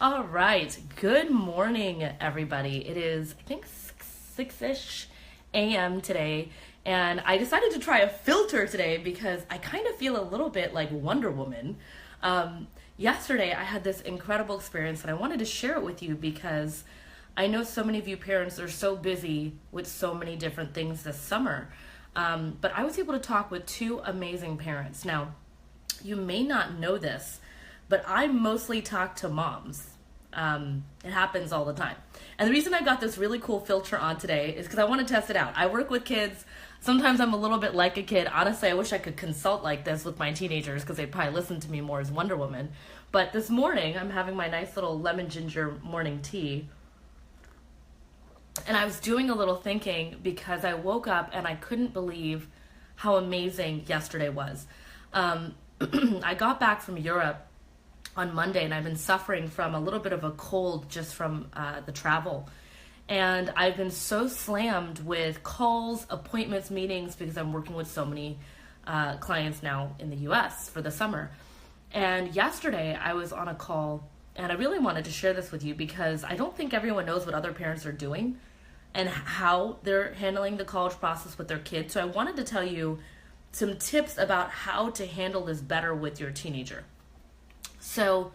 All right. Good morning, everybody. It is, I think, 6-ish a.m. today, and I decided to try a filter today because I kind of feel a little bit like Wonder Woman. Yesterday, I had this incredible experience, and I wanted to share it with you because I know so many of you parents are so busy with so many different things this summer. But I was able to talk with two amazing parents. Now, you may not know this, but I mostly talk to moms. It happens all the time. And the reason I got this really cool filter on today is because I want to test it out. I work with kids. Sometimes I'm a little bit like a kid. Honestly, I wish I could consult like this with my teenagers because they'd probably listen to me more as Wonder Woman. But this morning, I'm having my nice little lemon ginger morning tea. And I was doing a little thinking because I woke up and I couldn't believe how amazing yesterday was. I got back from Europe on Monday, and I've been suffering from a little bit of a cold just from the travel. And I've been so slammed with calls, appointments, meetings, because I'm working with so many clients now in the US for the summer. And yesterday I was on a call, and I really wanted to share this with you because I don't think everyone knows what other parents are doing and how they're handling the college process with their kids. So I wanted to tell you some tips about how to handle this better with your teenager. So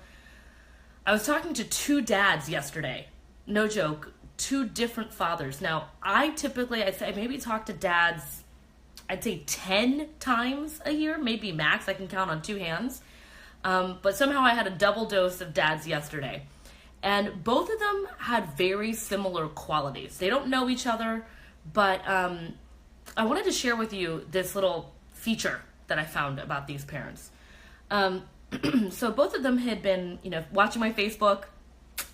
I was talking to two dads yesterday, no joke, two different fathers. Now, I'd say maybe talk to dads, I'd say 10 times a year, maybe max. I can count on two hands. But somehow I had a double dose of dads yesterday. And both of them had very similar qualities. They don't know each other, but I wanted to share with you this little feature that I found about these parents. So both of them had been, watching my Facebook.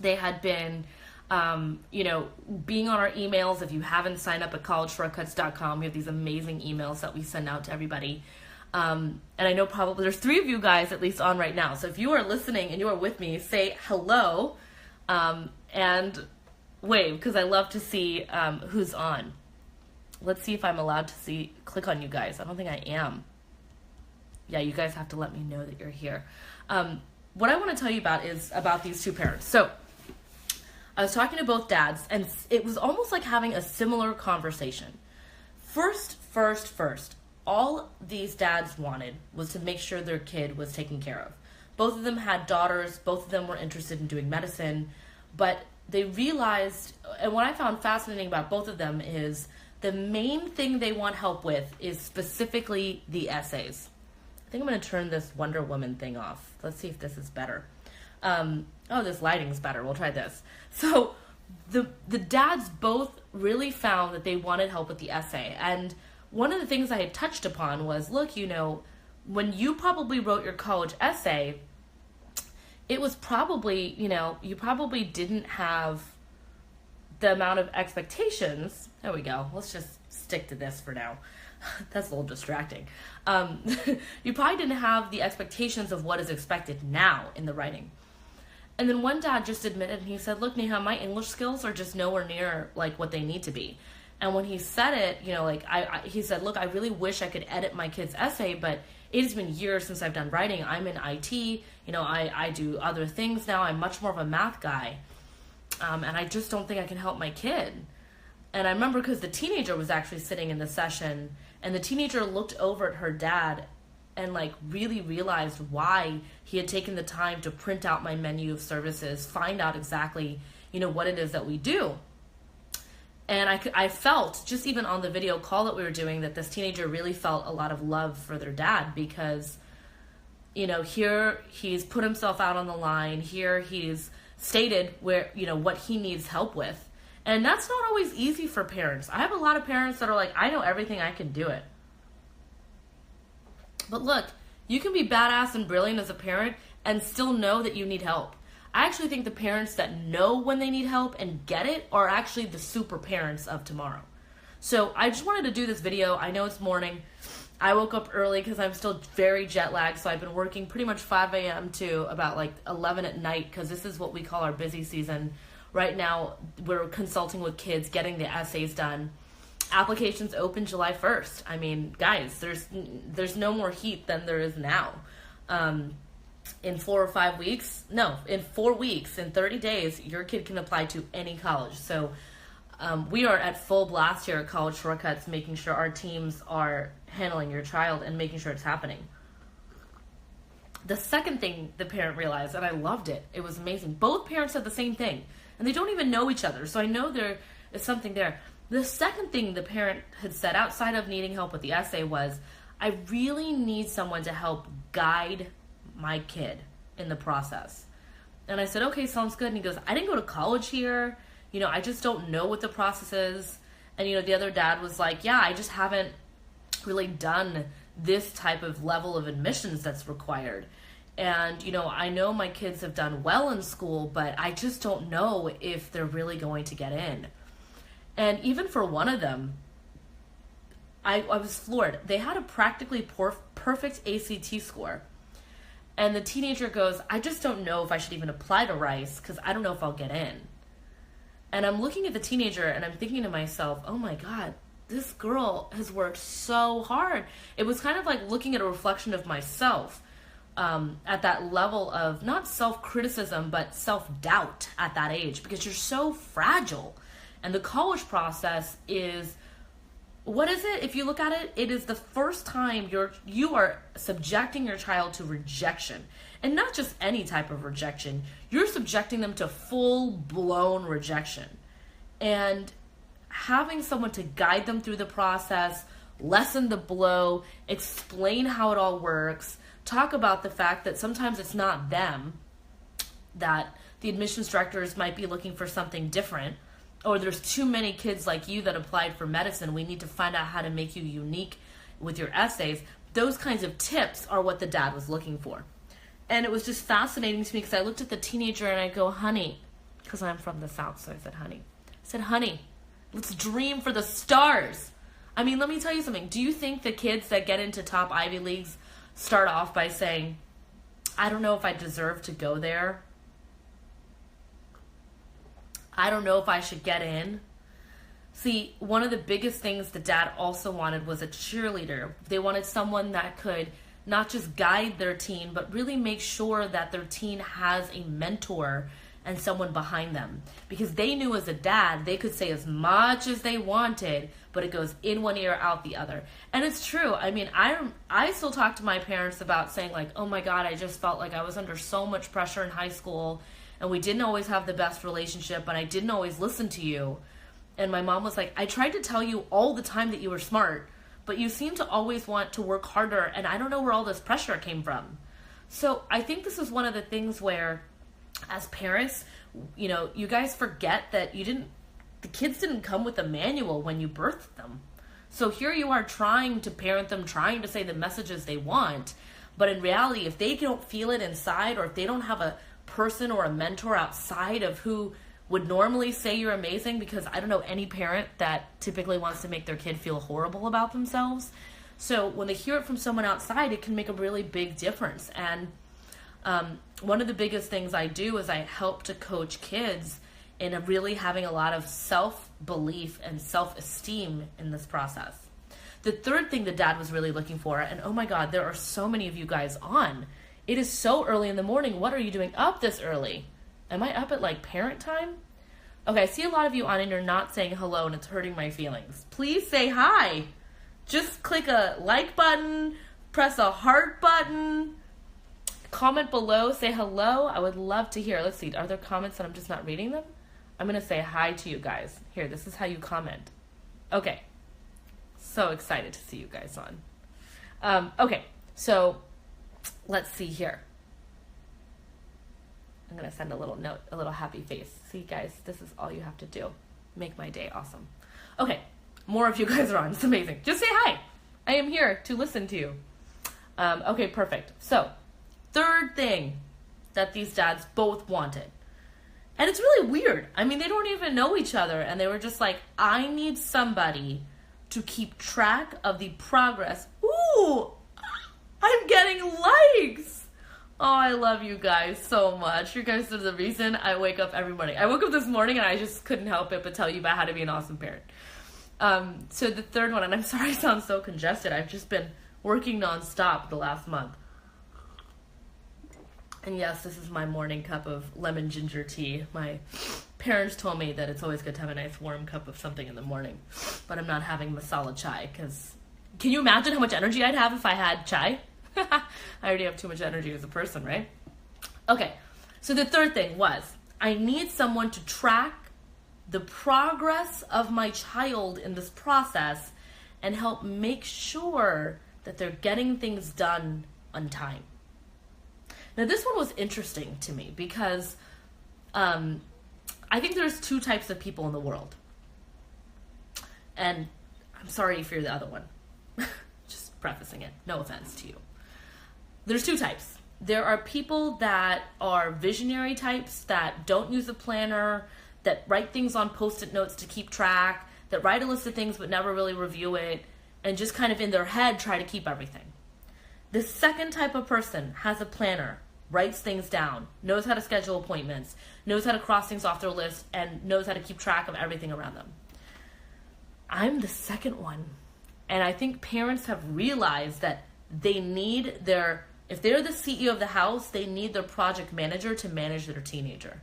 They had been, being on our emails. If you haven't signed up at collegeshortcuts.com, we have these amazing emails that we send out to everybody. And I know probably there's 3 of you guys at least on right now. So if you are listening and you are with me, say hello and wave, because I love to see who's on. Let's see if I'm allowed to click on you guys. I don't think I am. Yeah, you guys have to let me know that you're here. What I want to tell you about is about these two parents. So I was talking to both dads, and it was almost like having a similar conversation. First, all these dads wanted was to make sure their kid was taken care of. Both of them had daughters. Both of them were interested in doing medicine. But they realized, and what I found fascinating about both of them is the main thing they want help with is specifically the essays. I think I'm going to turn this Wonder Woman thing off. Let's see if this is better. This lighting's better. We'll try this. So the dads both really found that they wanted help with the essay. And one of the things I had touched upon was, look, when you probably wrote your college essay, it was probably, you probably didn't have the amount of expectations. There we go. Let's just stick to this for now. That's a little distracting. You probably didn't have the expectations of what is expected now in the writing. And then one dad just admitted, and he said, look, Neha, my English skills are just nowhere near like what they need to be. And when he said it, he said, look, I really wish I could edit my kid's essay, but it has been years since I've done writing. I'm in IT, I do other things now. I'm much more of a math guy. And I just don't think I can help my kid. And I remember because the teenager was actually sitting in the session, and the teenager looked over at her dad and really realized why he had taken the time to print out my menu of services, find out exactly, what it is that we do. And I felt, just even on the video call that we were doing, that this teenager really felt a lot of love for their dad because, here he's put himself out on the line. Here he's stated where, what he needs help with. And that's not always easy for parents. I have a lot of parents that are like, I know everything, I can do it. But look, you can be badass and brilliant as a parent and still know that you need help. I actually think the parents that know when they need help and get it are actually the super parents of tomorrow. So I just wanted to do this video. I know it's morning. I woke up early because I'm still very jet lagged. So I've been working pretty much 5 a.m. to about 11 at night because this is what we call our busy season. Right now, we're consulting with kids, getting the essays done. Applications open July 1st. I mean, guys, there's no more heat than there is now. in 4 or 5 weeks, no, in 4 weeks, in 30 days, your kid can apply to any college. So we are at full blast here at College Shortcuts, making sure our teams are handling your child and making sure it's happening. The second thing the parent realized, and I loved it, it was amazing. Both parents said the same thing, and they don't even know each other, so I know there is something there. The second thing the parent had said, outside of needing help with the essay, was, I really need someone to help guide my kid in the process. And I said, okay, sounds good. And he goes, I didn't go to college here. I just don't know what the process is. And, the other dad was like, yeah, I just haven't really done this type of level of admissions that's required. And, I know my kids have done well in school, but I just don't know if they're really going to get in. And even for one of them, I was floored. They had a practically perfect ACT score. And the teenager goes, I just don't know if I should even apply to Rice because I don't know if I'll get in. And I'm looking at the teenager and I'm thinking to myself, oh my God, this girl has worked so hard. It was kind of like looking at a reflection of myself at that level of not self-criticism, but self-doubt at that age, because you're so fragile. And the college process is, what is it? If you look at it, it is the first time you are subjecting your child to rejection. And not just any type of rejection. You're subjecting them to full-blown rejection. And having someone to guide them through the process, lessen the blow, explain how it all works, talk about the fact that sometimes it's not them, that the admissions directors might be looking for something different, or there's too many kids like you that applied for medicine. We need to find out how to make you unique with your essays. Those kinds of tips are what the dad was looking for. And it was just fascinating to me because I looked at the teenager and I go, honey, because I'm from the South, so I said, honey. I said, honey, let's dream for the stars. I mean, let me tell you something. Do you think the kids that get into top Ivy Leagues start off by saying, I don't know if I deserve to go there? I don't know if I should get in. See, one of the biggest things the dad also wanted was a cheerleader. They wanted someone that could not just guide their teen, but really make sure that their teen has a mentor and someone behind them. Because they knew as a dad, they could say as much as they wanted, but it goes in one ear, out the other. And it's true. I mean, I still talk to my parents about saying like, oh my God, I just felt like I was under so much pressure in high school, and we didn't always have the best relationship, and I didn't always listen to you. And my mom was like, I tried to tell you all the time that you were smart, but you seem to always want to work harder, and I don't know where all this pressure came from. So I think this is one of the things where, as parents, you guys forget that the kids didn't come with a manual when you birthed them. So here you are trying to parent them, trying to say the messages they want, but in reality, if they don't feel it inside, or if they don't have a person or a mentor outside of who would normally say you're amazing, because I don't know any parent that typically wants to make their kid feel horrible about themselves. So when they hear it from someone outside, it can make a really big difference. And one of the biggest things I do is I help to coach kids in really having a lot of self-belief and self-esteem in this process. The third thing the dad was really looking for, and oh my God, there are so many of you guys on. It is so early in the morning. What are you doing up this early? Am I up at like parent time? Okay, I see a lot of you on and you're not saying hello, and it's hurting my feelings. Please say hi. Just click a like button, press a heart button, comment below, say hello. I would love to hear. Let's see, are there comments that I'm just not reading them? I'm going to say hi to you guys. Here, this is how you comment. Okay. So excited to see you guys on. Okay, so let's see here. I'm going to send a little note, a little happy face. See, guys, this is all you have to do. Make my day awesome. Okay, more of you guys are on. It's amazing. Just say hi. I am here to listen to you. Okay, perfect. So, third thing that these dads both wanted. And it's really weird. I mean, they don't even know each other. And they were just like, I need somebody to keep track of the progress. Ooh, I'm getting likes. Oh, I love you guys so much. You guys are the reason I wake up every morning. I woke up this morning and I just couldn't help it but tell you about how to be an awesome parent. So the third one, and I'm sorry I sound so congested. I've just been working nonstop the last month. And yes, this is my morning cup of lemon ginger tea. My parents told me that it's always good to have a nice warm cup of something in the morning. But I'm not having masala chai because can you imagine how much energy I'd have if I had chai? I already have too much energy as a person, right? Okay, so the third thing was I need someone to track the progress of my child in this process and help make sure that they're getting things done on time. Now, this one was interesting to me because I think there's two types of people in the world. And I'm sorry if you're the other one. Just prefacing it. No offense to you. There's two types. There are people that are visionary types that don't use a planner, that write things on Post-it notes to keep track, that write a list of things but never really review it, and just kind of in their head try to keep everything. The second type of person has a planner, writes things down, knows how to schedule appointments, knows how to cross things off their list, and knows how to keep track of everything around them. I'm the second one. And I think parents have realized that they need if they're the CEO of the house, they need their project manager to manage their teenager.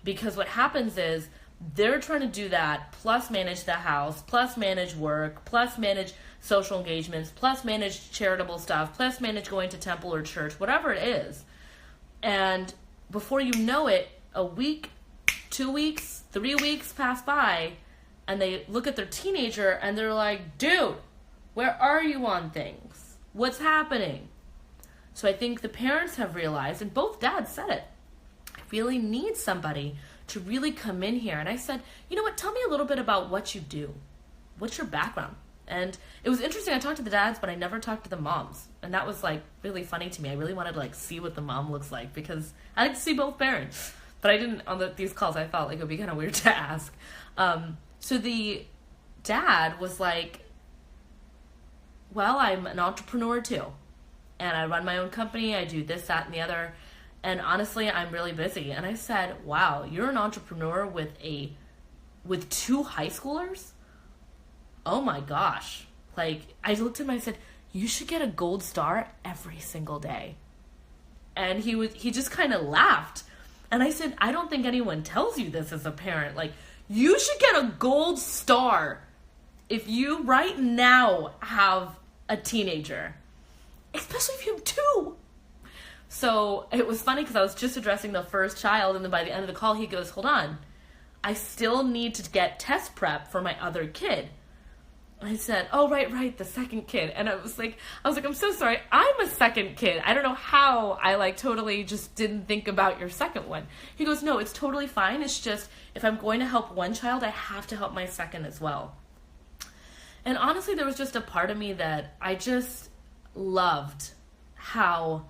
Because what happens is they're trying to do that, plus manage the house, plus manage work, plus manage social engagements, plus manage charitable stuff, plus manage going to temple or church, whatever it is. And before you know it, a week, 2 weeks, 3 weeks pass by, and they look at their teenager and they're like, dude, where are you on things? What's happening? So I think the parents have realized, and both dads said it, I really need somebody to really come in here. And I said, you know what, tell me a little bit about what you do. What's your background? And it was interesting. I talked to the dads, but I never talked to the moms. And that was like really funny to me. I really wanted to like see what the mom looks like because I like to see both parents. But I didn't, on these calls, I felt like it would be kind of weird to ask. So the dad was like, well, I'm an entrepreneur too. And I run my own company. I do this, that, and the other. And honestly, I'm really busy. And I said, wow, you're an entrepreneur with 2 high schoolers? Oh my gosh. Like, I looked at him and I said, you should get a gold star every single day. And he just kind of laughed. And I said, I don't think anyone tells you this as a parent. Like, you should get a gold star if you right now have a teenager. Especially if you have 2. So it was funny because I was just addressing the first child, and then by the end of the call, he goes, hold on. I still need to get test prep for my other kid. And I said, oh, right, the second kid. And I was like, I'm so sorry. I'm a second kid. I don't know how I like totally just didn't think about your second one. He goes, no, it's totally fine. It's just if I'm going to help one child, I have to help my second as well. And honestly, there was just a part of me that I just loved how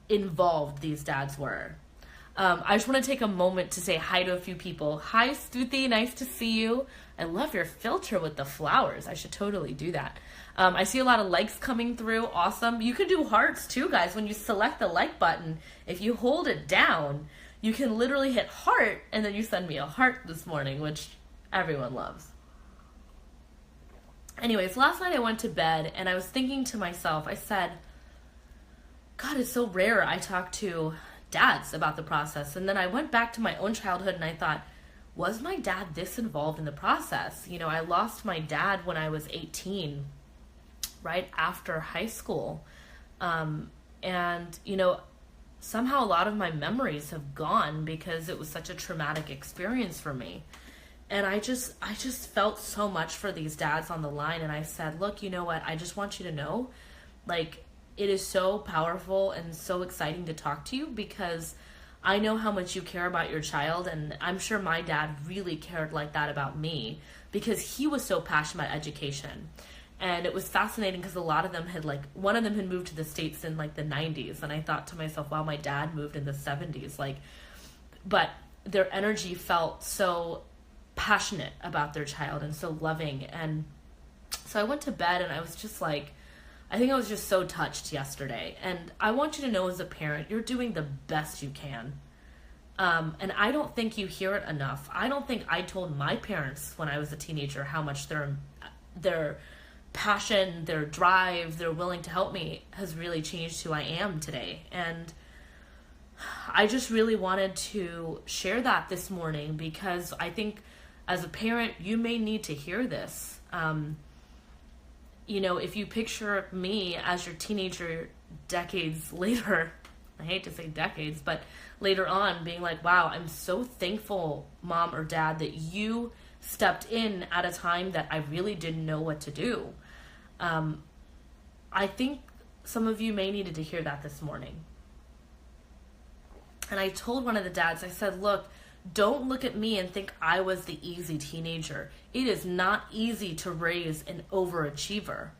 involved these dads were. I just want to take a moment to say hi to a few people. Hi, Stuti. Nice to see you. I love your filter with the flowers. I should totally do that. I see a lot of likes coming through. Awesome. You can do hearts too, guys. When you select the like button, if you hold it down, you can literally hit heart, and then you send me a heart this morning, which everyone loves. Anyways, last night I went to bed, and I was thinking to myself, I said, God, it's so rare I talk to dads about the process. And then I went back to my own childhood and I thought, was my dad this involved in the process? You know, I lost my dad when I was 18, right after high school. And, you know, somehow a lot of my memories have gone because it was such a traumatic experience for me. And I just felt so much for these dads on the line. And I said, look, you know what? I just want you to know, like, it is so powerful and so exciting to talk to you because I know how much you care about your child. And I'm sure my dad really cared like that about me because he was so passionate about education. And it was fascinating because a lot of them had one of them had moved to the States in like the 90s. And I thought to myself, wow, my dad moved in the 70s. But their energy felt so passionate about their child and so loving. And so I went to bed and I was just like, I think I was just so touched yesterday. And I want you to know as a parent, you're doing the best you can. And I don't think you hear it enough. I don't think I told my parents when I was a teenager how much their passion, their drive, their willing to help me has really changed who I am today. And I just really wanted to share that this morning because I think as a parent, you may need to hear this. If you picture me as your teenager decades later, I hate to say decades, but later on being like, wow, I'm so thankful, mom or dad, that you stepped in at a time that I really didn't know what to do. I think some of you may needed to hear that this morning. And I told one of the dads, I said, look, don't look at me and think I was the easy teenager. It is not easy to raise an overachiever.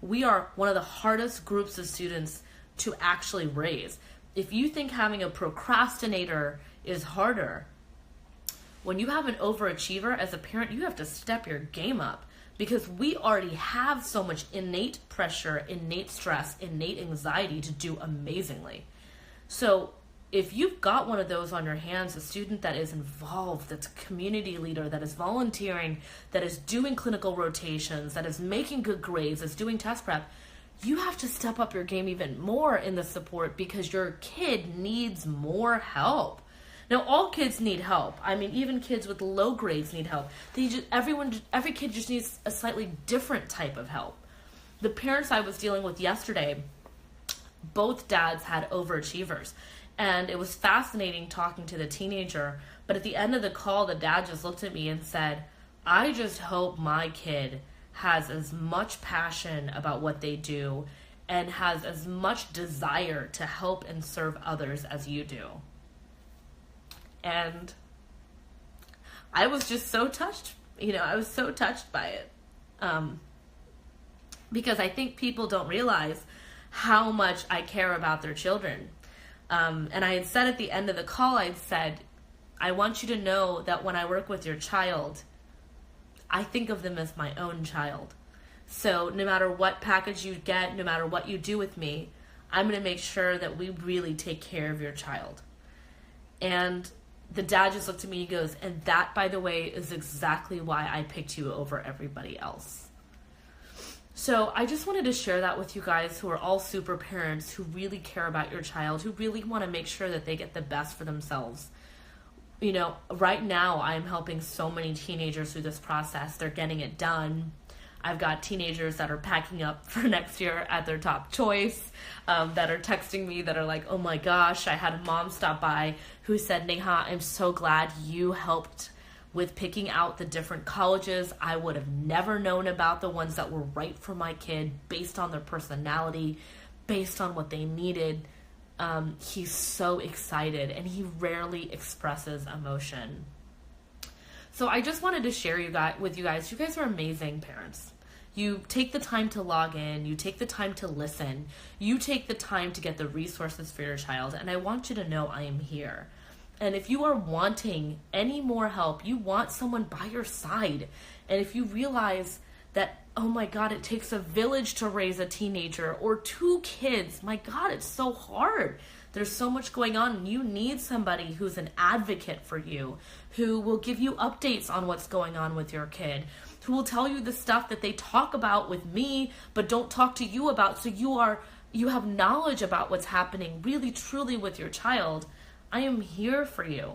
We are one of the hardest groups of students to actually raise. If you think having a procrastinator is harder, when you have an overachiever as a parent, you have to step your game up because we already have so much innate pressure, innate stress, innate anxiety to do amazingly. So if you've got one of those on your hands, a student that is involved, that's a community leader, that is volunteering, that is doing clinical rotations, that is making good grades, that's doing test prep, you have to step up your game even more in the support because your kid needs more help. Now, all kids need help. I mean, even kids with low grades need help. Every kid just needs a slightly different type of help. The parents I was dealing with yesterday, both dads had overachievers. And it was fascinating talking to the teenager. But at the end of the call, the dad just looked at me and said, I just hope my kid has as much passion about what they do and has as much desire to help and serve others as you do. And I was just so touched. I was so touched by it. Because I think people don't realize how much I care about their children. And I had said at the end of the call, I'd said, I want you to know that when I work with your child, I think of them as my own child. So no matter what package you get, no matter what you do with me, I'm going to make sure that we really take care of your child. And the dad just looked at me and goes, and that, by the way, is exactly why I picked you over everybody else. So I just wanted to share that with you guys who are all super parents, who really care about your child, who really want to make sure that they get the best for themselves. Right now I'm helping so many teenagers through this process. They're getting it done. I've got teenagers that are packing up for next year at their top choice, that are texting me that are like, oh my gosh, I had a mom stop by who said, Neha, I'm so glad you helped with picking out the different colleges. I would have never known about the ones that were right for my kid based on their personality, based on what they needed. He's so excited and he rarely expresses emotion. So I just wanted to share with you guys. You guys are amazing parents. You take the time to log in. You take the time to listen. You take the time to get the resources for your child. And I want you to know I am here. And if you are wanting any more help, you want someone by your side. And if you realize that, oh my God, it takes a village to raise a teenager or 2 kids. My God, it's so hard. There's so much going on. And you need somebody who's an advocate for you, who will give you updates on what's going on with your kid, who will tell you the stuff that they talk about with me, but don't talk to you about. So you have knowledge about what's happening really, truly with your child. I am here for you.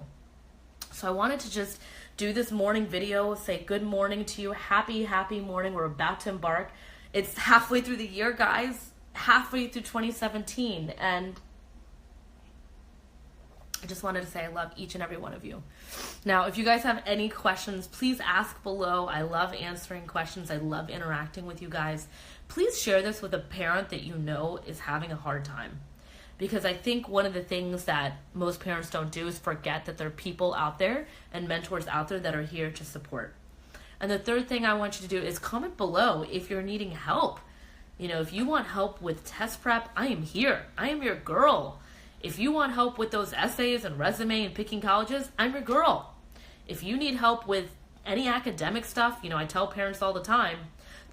So I wanted to just do this morning video, say good morning to you. Happy, happy morning. We're about to embark. It's halfway through the year, guys. Halfway through 2017. And I just wanted to say I love each and every one of you. Now, if you guys have any questions, please ask below. I love answering questions. I love interacting with you guys. Please share this with a parent that you know is having a hard time. Because I think one of the things that most parents don't do is forget that there are people out there and mentors out there that are here to support. And the third thing I want you to do is comment below if you're needing help. If you want help with test prep, I am here. I am your girl. If you want help with those essays and resume and picking colleges, I'm your girl. If you need help with any academic stuff, I tell parents all the time,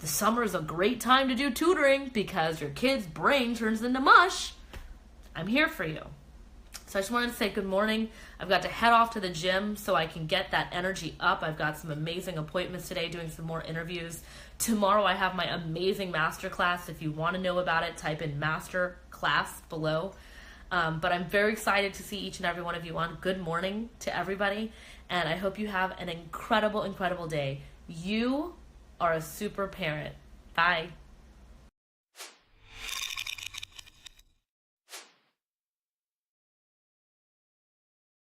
the summer is a great time to do tutoring because your kid's brain turns into mush. I'm here for you. So I just wanted to say good morning. I've got to head off to the gym so I can get that energy up. I've got some amazing appointments today, doing some more interviews. Tomorrow I have my amazing masterclass. If you want to know about it, type in master class below. But I'm very excited to see each and every one of you on. Good morning to everybody. And I hope you have an incredible, incredible day. You are a super parent. Bye.